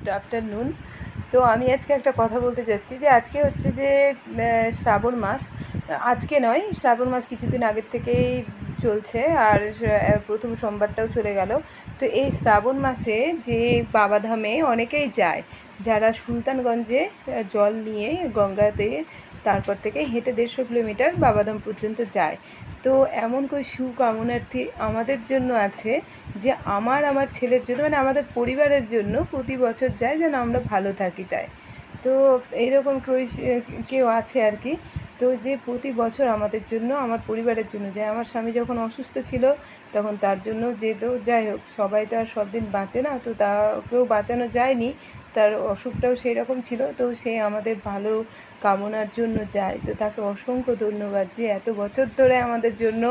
Good afternoon. তো আমি আজকে একটা কথা বলতে চাচ্ছি যে আজকে হচ্ছে যে শ্রাবণ মাস। আজকে নয়, শ্রাবণ মাস কিছুদিন আগের থেকেই চলছে, আর প্রথম সোমবারটাও চলে গেল। তো এই শ্রাবণ মাসে যে বাবাধামে অনেকেই যায়, যারা সুলতানগঞ্জে জল নিয়ে গঙ্গাতে, তারপর থেকে হেঁটে 150 কিলোমিটার বাবাধাম পর্যন্ত যায়। তো এমন করে সুকামনার্থী আমাদের জন্য আছে যে আমার ছেলের জন্য, মানে আমাদের পরিবারের জন্য প্রতি বছর যায় যেন আমরা ভালো থাকি তাই। তো এইরকম কেউ আছে আর কি। তো যে প্রতি বছর আমাদের জন্য, আমার পরিবারের জন্য যায়। আমার স্বামী যখন অসুস্থ ছিল তখন তার জন্য যেত। যাই হোক, সবাই তো আর সব দিন বাঁচে না, তো তাকেও বাঁচানো যায়নি, তার অসুখটাও সেই রকম ছিল। তো সে আমাদের ভালো কামনার জন্য যায়। তো তাকে অসংখ্য ধন্যবাদ যে এত বছর ধরে আমাদের জন্য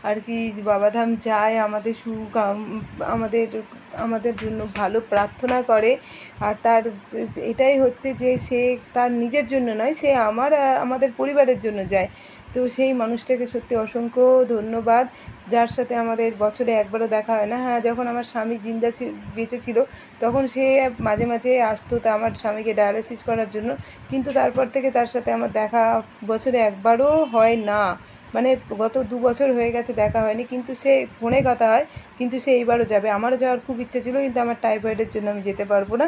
আর কি বাবাধাম যায়, আমাদের আমাদের আমাদের জন্য ভালো প্রার্থনা করে। আর তার এটাই হচ্ছে যে সে তার নিজের জন্য নয়, সে আমাদের পরিবারের জন্য যায়। তো সেই মানুষটাকে সত্যি অসংখ্য ধন্যবাদ, যার সাথে আমাদের বছরে একবারও দেখা হয় না। হ্যাঁ, যখন আমার স্বামী বেঁচে ছিল তখন সে মাঝে মাঝে আসতো তা আমার স্বামীকে ডায়ালিসিস করার জন্য, কিন্তু তারপর থেকে তার সাথে আমার দেখা বছরে একবারও হয় না। মানে গত 2 বছর হয়ে গেছে দেখা হয়নি, কিন্তু সে ফোনে কথা হয়। কিন্তু সে এইবারও যাবে। আমারও যাওয়ার খুব ইচ্ছে ছিল, কিন্তু আমার টাইফয়েডের জন্য আমি যেতে পারবো না।